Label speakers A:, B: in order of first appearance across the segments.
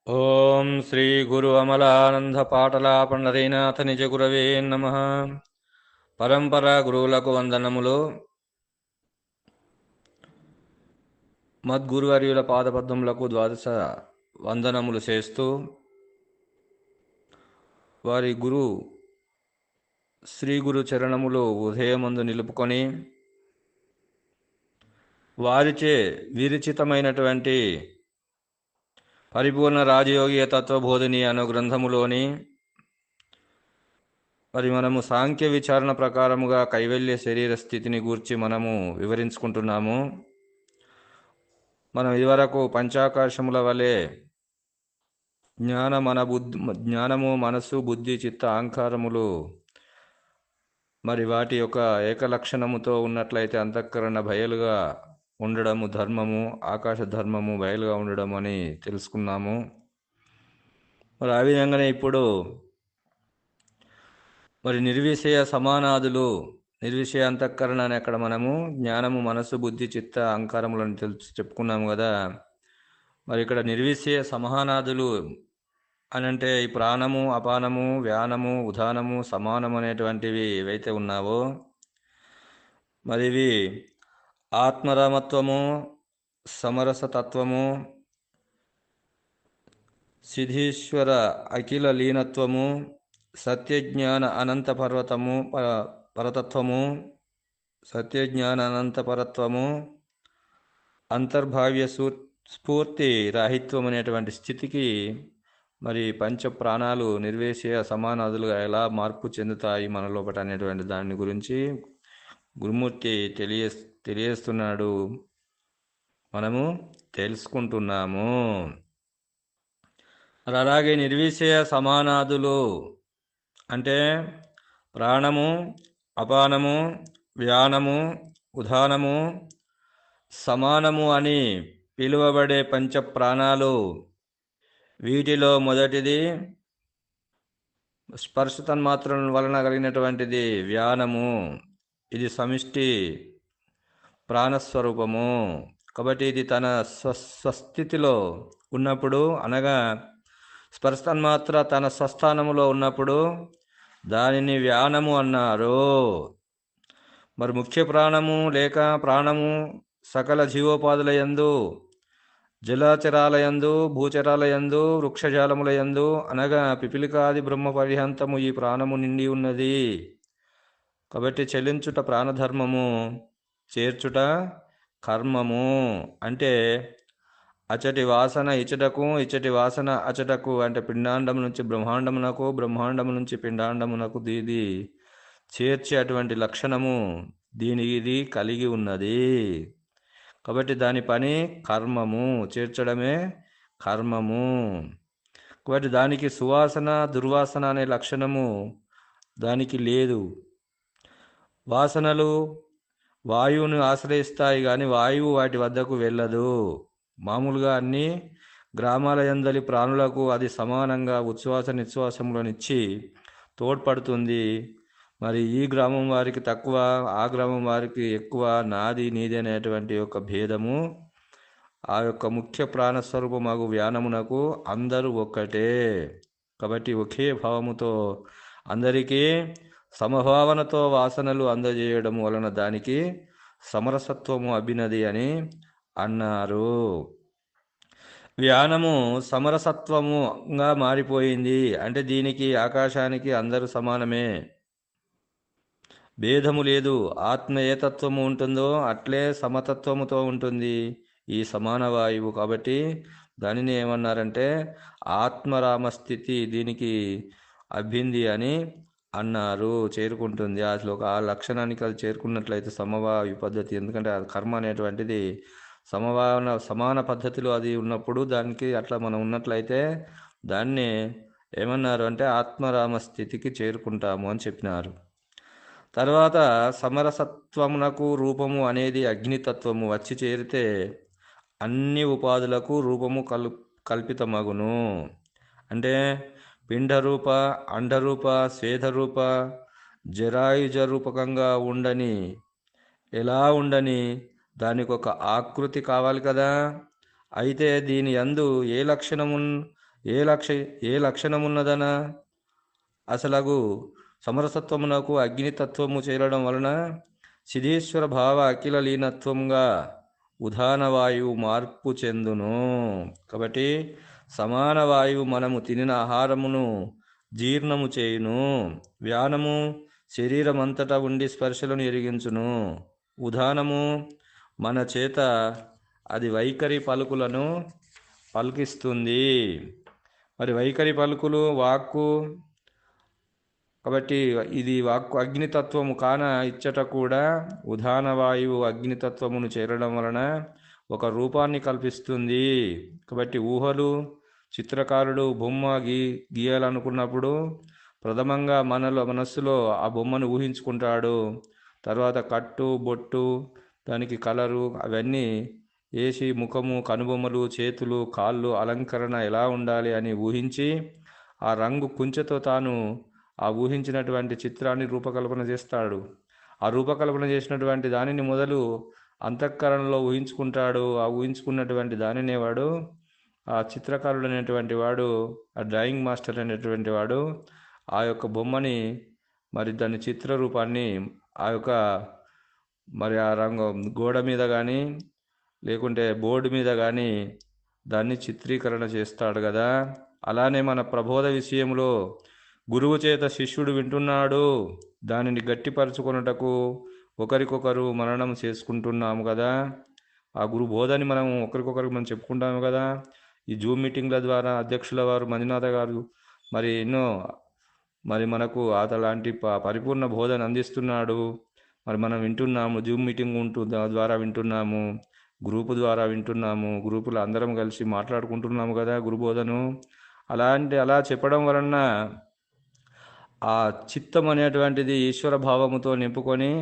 A: ఓం శ్రీ గురు అమలానంద పాటల పండరీనాథ నిజ గురవే నమ. పరంపర గురువులకు వందనములు. మద్గురువర్యుల పాదపద్మములకు ద్వాదశ వందనములు చేస్తూ వారి గురు శ్రీ గురు చరణములు హృదయమందు నిలుపుకొని వారిచే విరచితమైనటువంటి పరిపూర్ణ రాజయోగి తత్వబోధిని అను గ్రంథములోని మరి మనము సాంఖ్య విచారణ ప్రకారముగా కైవల్య శరీర స్థితిని గూర్చి మనము వివరించుకుంటున్నాము. మనం ఇదివరకు పంచాకాశముల వలె జ్ఞానము, మనస్సు, బుద్ధి, చిత్త, అహంకారములు మరి వాటి యొక్క ఏకలక్షణముతో ఉన్నట్లయితే అంతఃకరణ బయలుగా ఉండడము ధర్మము, ఆకాశ ధర్మము బయలుగా ఉండడం అని తెలుసుకున్నాము. మరి ఆ విధంగానే ఇప్పుడు మరి నిర్విషయ సమానాదులు, నిర్విషయ అంతఃకరణ అని అక్కడ మనము జ్ఞానము, మనస్సు, బుద్ధి, చిత్త, అహంకారములను చెప్పుకున్నాము కదా. మరి ఇక్కడ నిర్విషయ సమానాదులు అని అంటే ఈ ప్రాణము, అపానము, వ్యానము, ఉదానము, సమానము అనేటువంటివి ఏవైతే ఉన్నావో మరి ఇవి ఆత్మరామత్వము, సమరసతత్వము, సిద్ధీశ్వర అఖిల లీనత్వము, సత్యజ్ఞాన అనంత పరతత్వము, సత్యజ్ఞాన అనంత పరత్వము, అంతర్భావ్య స్ఫూర్తి రాహిత్వం అనేటువంటి స్థితికి మరి పంచ ప్రాణాలు నిర్వేశయ సమానాదులుగా ఎలా మార్పు చెందుతాయి మన లోపట అనేటువంటి దాని గురించి గురుమూర్తి తెలియస్తున్నాడు, మనము తెలుసుకుంటున్నాము. మరి అలాగే నిర్విషయ సమానాదులు అంటే ప్రాణము, అపానము, వ్యానము, ఉదానము, సమానము అని పిలువబడే పంచ ప్రాణాలు. వీటిలో మొదటిది స్పర్శ తన్మాత్రం వలన కలిగినటువంటిది వ్యానము. ఇది సమిష్టి ప్రాణస్వరూపము. కాబట్టి ఇది తన స్వస్థితిలో ఉన్నప్పుడు, అనగా స్పర్శ తన్మాత్ర తన స్వస్థానములో ఉన్నప్పుడు దానిని వ్యానము అన్నారు. మరి ముఖ్య ప్రాణము లేక ప్రాణము సకల జీవోపాధులయందు, జలచరాలయందు, భూచరాలయందు, వృక్షజాలములయందు, అనగా పిపిలికాది బ్రహ్మ పర్యంతము ఈ ప్రాణము నిండి ఉన్నది. కాబట్టి చెల్లించుట ప్రాణధర్మము, చేర్చుట కర్మము. అంటే అచటి వాసన ఇచటకు, ఇచటి వాసన అచటకు, అంటే పిండాండము నుంచి బ్రహ్మాండమునకు, బ్రహ్మాండము నుంచి పిండాండమునకు దీది చేర్చే అటువంటి లక్షణము దీనికి కలిగి ఉన్నది. కాబట్టి దాని పని కర్మము, చేర్చడమే కర్మము. కాబట్టి దానికి సువాసన, దుర్వాసన అనే లక్షణము దానికి లేదు. వాసనలు వాయువును ఆశ్రయిస్తాయి కానీ వాయువు వాటి వద్దకు వెళ్ళదు. మామూలుగా అన్ని గ్రామాల యందలి ప్రాణులకు అది సమానంగా ఉచ్ఛ్వాస నిశ్వాసములనిచ్చి తోడ్పడుతుంది. మరి ఈ గ్రామం వారికి తక్కువ, ఆ గ్రామం వారికి ఎక్కువ, నాది నీది అనేటువంటి యొక్క భేదము ఆ యొక్క ముఖ్య ప్రాణస్వరూపమగు వ్యానమునకు అందరూ ఒక్కటే. కాబట్టి ఒకే భావముతో అందరికీ సమభావనతో వాసనలు అందజేయడం వలన దానికి సమరసత్వము అభినది అని అన్నారు. వ్యానము సమరసత్వముగా మారిపోయింది. అంటే దీనికి ఆకాశానికి అందరూ సమానమే, భేదము లేదు. ఆత్మ ఏ తత్వము ఉంటుందో అట్లే సమతత్వముతో ఉంటుంది ఈ సమాన వాయువు. కాబట్టి దానిని ఏమన్నారంటే ఆత్మరామస్థితి దీనికి అభింది అని అన్నారు. చేరుకుంటుంది ఆ లక్షణానికి అది చేరుకున్నట్లయితే సమవాయు పద్ధతి. ఎందుకంటే అది కర్మ అనేటువంటిది సమాన పద్ధతిలో అది ఉన్నప్పుడు దానికి అట్లా మనం ఉన్నట్లయితే దాన్ని ఏమన్నారు అంటే ఆత్మరామస్థితికి చేరుకుంటాము అని చెప్పినారు. తర్వాత సమరసత్వమునకు రూపము అనేది అగ్నితత్వము వచ్చి చేరితే అన్ని ఉపాధులకు రూపము కల్పితమగును. అంటే పిండరూప, అండరూప, స్వేదరూప, జరాయుజ రూపకంగా ఎలా ఉండని దానికి ఒక ఆకృతి కావాలి కదా. అయితే దీని యందు ఏ లక్ష ఏ లక్షణమున్నదన అసలగు సమరసత్వమునకు అగ్నితత్వము చేరడం వలన సిద్ధేశ్వర భావ అఖిల లీనత్వంగా ఉదాన వాయువు మార్పు చెందును. కాబట్టి సమాన వాయువు మనము తినిన ఆహారమును జీర్ణము చేయును. వ్యానము శరీరమంతటా ఉండి స్పర్శలను ఎరిగించును. ఉదానము మన చేత అది వైఖరి పలుకులను పలికిస్తుంది. మరి వైఖరి పలుకులు వాక్కు, కాబట్టి ఇది వాక్కు అగ్నితత్వము కాన ఇచ్చట కూడా ఉదాన వాయువు అగ్నితత్వమును చేరడం వలన ఒక రూపాన్ని కల్పిస్తుంది. కాబట్టి ఊహలు చిత్రకారుడు బొమ్మ గీయాలనుకున్నప్పుడు ప్రథమంగా మనస్సులో ఆ బొమ్మను ఊహించుకుంటాడు. తర్వాత కట్టు బొట్టు దానికి కలరు అవన్నీ వేసి ముఖము కనుబొమ్మలు చేతులు కాళ్ళు అలంకరణ ఎలా ఉండాలి అని ఊహించి ఆ రంగు కుంచెతో తాను ఆ ఊహించినటువంటి చిత్రాన్ని రూపకల్పన చేస్తాడు. ఆ రూపకల్పన చేసినటువంటి దానిని మొదలు అంతఃకరణలో ఊహించుకుంటాడు. ఆ ఊహించుకున్నటువంటి దానినే వాడు ఆ చిత్రకారుడు అనేటువంటి వాడు, ఆ డ్రాయింగ్ మాస్టర్ అనేటువంటి వాడు ఆ యొక్క బొమ్మని మరి దాని చిత్ర రూపాన్ని ఆ యొక్క మరి ఆ రంగు గోడ మీద కానీ లేకుంటే బోర్డు మీద కానీ దాన్ని చిత్రీకరణ చేస్తాడు కదా. అలానే మన ప్రబోధ విషయంలో గురువు చేత శిష్యుడు వింటున్నాడు, దానిని గట్టిపరుచుకొనుటకు ఒకరికొకరు మననం చేసుకుంటున్నాము కదా. ఆ గురు బోధని మనం ఒకరికొకరికి మనం చెప్పుకుంటాము కదా. ఈ జూమ్ మీటింగ్ల ద్వారా అధ్యక్షుల వారు మంజునాథ గారు మరి ఎన్నో మరి మనకు అతలాంటి పరిపూర్ణ బోధన అందిస్తున్నాడు. మరి మనం వింటున్నాము, జూమ్ మీటింగ్ ద్వారా వింటున్నాము, గ్రూపు ద్వారా వింటున్నాము, గ్రూపులో అందరం కలిసి మాట్లాడుకుంటున్నాము కదా గురుబోధను. అలా చెప్పడం వలన ఆ చిత్తం అనేటువంటిది ఈశ్వర భావముతో నింపుకొని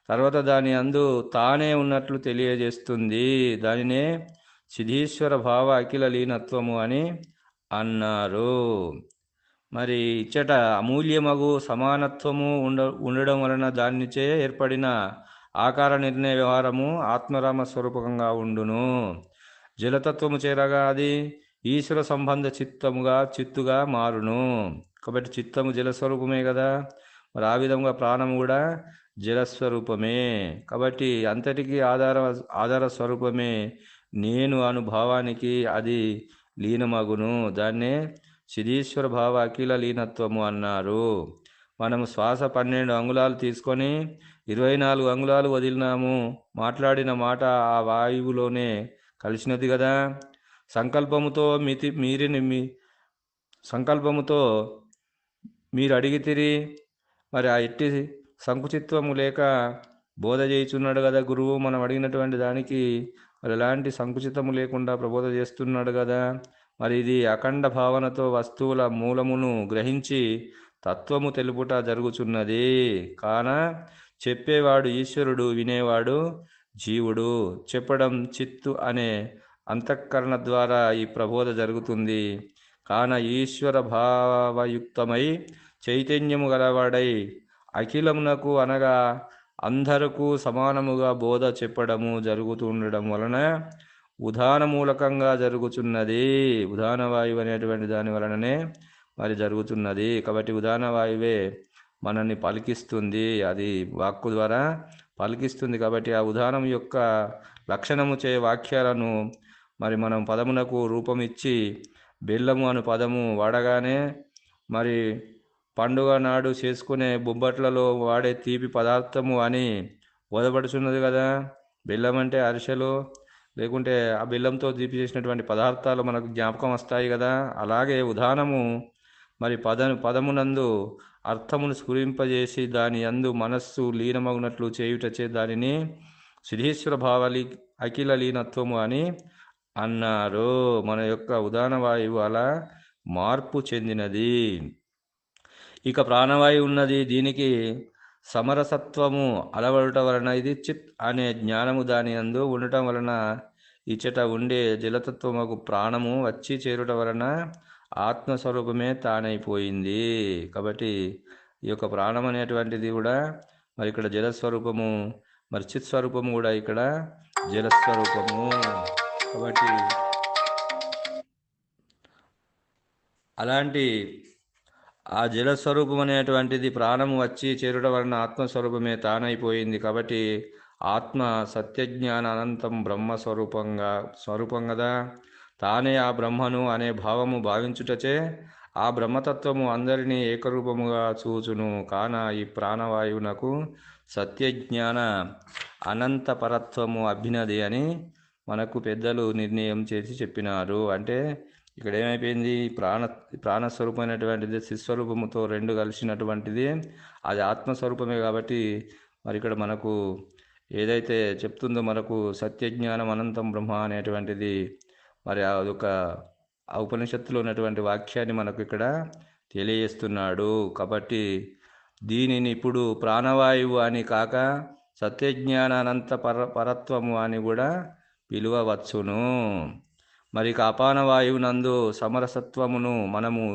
A: తర్వాత దాని అందు తానే ఉన్నట్లు తెలియజేస్తుంది. దానినే సిద్ధీశ్వర భావ అఖిల లీనత్వము అని అన్నారు. మరి ఇచ్చట అమూల్యమగు సమానత్వము ఉండడం వలన దానిచే ఏర్పడిన ఆకార నిర్ణయ వ్యవహారము ఆత్మరామ స్వరూపకంగా ఉండును. జలతత్వము చేరగా అది ఈశ్వర సంబంధ చిత్తుగా మారును. కాబట్టి చిత్తము జలస్వరూపమే కదా. మరి ఆ విధంగా ప్రాణము కూడా జలస్వరూపమే. కాబట్టి అంతటికీ ఆధార స్వరూపమే నేను అనుభవానికి అది లీనమగును. దాన్నే సిద్ధీశ్వర భావ అఖిల లీనత్వము అన్నారు. మనము శ్వాస 12 అంగుళాలు తీసుకొని 24 అంగుళాలు వదిలినాము. మాట్లాడిన మాట ఆ వాయువులోనే కలిసినది కదా. సంకల్పముతో సంకల్పముతో మీరు అడిగితిరి, మరి ఆ ఎట్టి సంకుచిత్వము లేక బోధ చేయుచున్నాడు కదా గురువు. మనం అడిగినటువంటి దానికి మరి ఎలాంటి సంకుచితము లేకుండా ప్రబోధ చేస్తున్నాడు కదా. మరి ఇది అఖండ భావనతో వస్తువుల మూలమును గ్రహించి తత్వము తెలుపుట జరుగుచున్నది. కాన చెప్పేవాడు ఈశ్వరుడు, వినేవాడు జీవుడు. చెప్పడం చిత్తు అనే అంతఃకరణ ద్వారా ఈ ప్రబోధ జరుగుతుంది. కాన ఈశ్వర భావయుక్తమై చైతన్యము గలవాడై అఖిలమునకు అనగా అందరకు సమానముగా బోధ చెప్పడము జరుగుతుండడం వలన ఉదాన మూలకంగా జరుగుతున్నది. ఉదాన వాయువు అనేటువంటి దాని వలననే మరి జరుగుతున్నది. కాబట్టి ఉదాన వాయువే మనల్ని పలికిస్తుంది, అది వాక్కు ద్వారా పలికిస్తుంది. కాబట్టి ఆ ఉదానం యొక్క లక్షణము చే వాక్యాలను మరి మనం పదమునకు రూపమిచ్చి బెల్లము అను పదము వాడగానే మరి పండుగ నాడు చేసుకునే బొబ్బట్లలో వాడే తీపి పదార్థము అని బోధపడుచున్నది కదా. బెల్లం అంటే అరిసెలు లేకుంటే ఆ బెల్లంతో తీపి చేసినటువంటి పదార్థాలు మనకు జ్ఞాపకం వస్తాయి కదా. అలాగే ఉదానము మరి పదమునందు అర్థమును స్ఫురింపజేసి దాని యందు మనస్సు లీనమగునట్లు చేయుటచే దానిని సిద్ధేశ్వర భావలి అఖిల లీనత్వము అని అన్నారు. మన యొక్క ఉదాన వాయువు అలా మార్పు చెందినది. ఇక ప్రాణవాయువు ఉన్నది. దీనికి సమరసత్వము అలవడుట వలన ఇది చిత్ అనే జ్ఞానము దాని యందు ఉండటం వలన ఇచ్చట ఉండే జలతత్వముకు ప్రాణము వచ్చి చేరుట వలన ఆత్మస్వరూపమే తానైపోయింది. కాబట్టి ఈ యొక్క ప్రాణం అనేటువంటిది కూడా మరి ఇక్కడ జలస్వరూపము, మరి చిత్ స్వరూపము కూడా ఇక్కడ జలస్వరూపము. కాబట్టి అలాంటి ఆ జలస్వరూపం అనేటువంటిది ప్రాణము వచ్చి చేరుట వలన ఆత్మస్వరూపమే తానైపోయింది. కాబట్టి ఆత్మ సత్యజ్ఞాన అనంతం స్వరూపం కదా. తానే ఆ బ్రహ్మను అనే భావము భావించుటచే ఆ బ్రహ్మతత్వము అందరినీ ఏకరూపముగా చూచును. కాన ఈ ప్రాణవాయువునకు సత్యజ్ఞాన అనంత పరత్వము అభినది అని మనకు పెద్దలు నిర్ణయం చేసి చెప్పినారు. అంటే ఇక్కడ ఏమైపోయింది, ప్రాణస్వరూపమైనటువంటిది శిస్వరూపముతో రెండు కలిసినటువంటిది అది ఆత్మస్వరూపమే. కాబట్టి మరి ఇక్కడ మనకు ఏదైతే చెప్తుందో మనకు సత్యజ్ఞానం అనంతం బ్రహ్మ అనేటువంటిది, మరి అదొక ఆ ఉపనిషత్తులో ఉన్నటువంటి వాక్యాన్ని మనకు ఇక్కడ తెలియజేస్తున్నాడు. కాబట్టి దీనిని ఇప్పుడు ప్రాణవాయువు అని కాక సత్యజ్ఞానానంత పరత్వము అని కూడా పిలువవచ్చును. మరి అపాన వాయువునందు సమరసత్వమును మనము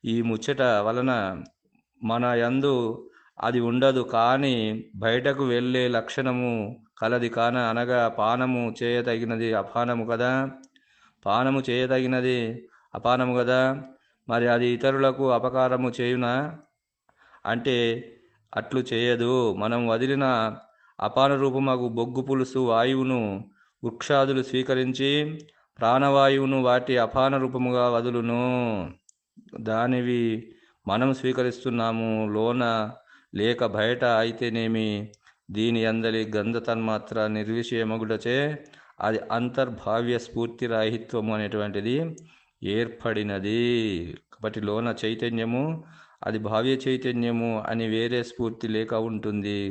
A: ఈ ముచ్చట వలన మన యందు అది ఉండదు, కానీ బయటకు వెళ్ళే లక్షణము కలది కాన. అనగా పానము చేయదగినది అపానము కదా, పానము చేయదగినది అపానము కదా. మరి అది ఇతరులకు అపకారము చేయునా అంటే అట్లు చేయదు. మనం వదిలిన అపాన రూపమగు బొగ్గు పులుసు వాయువును వృక్షాదులు స్వీకరించి ప్రాణవాయువును వాటి అపాన రూపముగా వదులును. దానివి మనం స్వీకరిస్తున్నాము, లోన లేక బయట అయితేనేమి. దీని అందలి గంధ తన్మాత్ర నిర్విషయమగుటచే అది అంతర్భావ్య స్ఫూర్తి రాహిత్వము అనేటువంటిది ఏర్పడినది. కాబట్టి లోన చైతన్యము అది భావ్య చైతన్యము అని వేరే స్ఫూర్తి లేక ఉంటుంది.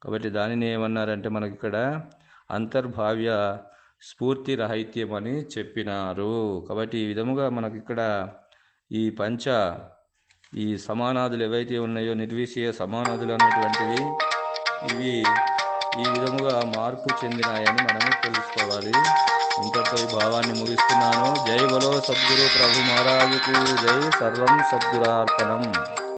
A: కాబట్టి దానిని ఏమన్నారంటే మనకి ఇక్కడ అంతర్భావ్య స్ఫూర్తి రాహిత్యం అని చెప్పినారు. కాబట్టి ఈ విధముగా మనకి ఇక్కడ ఈ సమానాదులు ఏవైతే ఉన్నాయో నిర్విషయ సమానాదులు అనేటువంటివి ఇవి ఈ విధముగా మార్పు చెందినాయని మనము తెలుసుకోవాలి. ఇంతటితో ఈ భావాన్ని ముగిస్తున్నాను. జై బలో సద్గురు ప్రభు మహారాజుకు జై. సర్వం సద్గురార్పణం.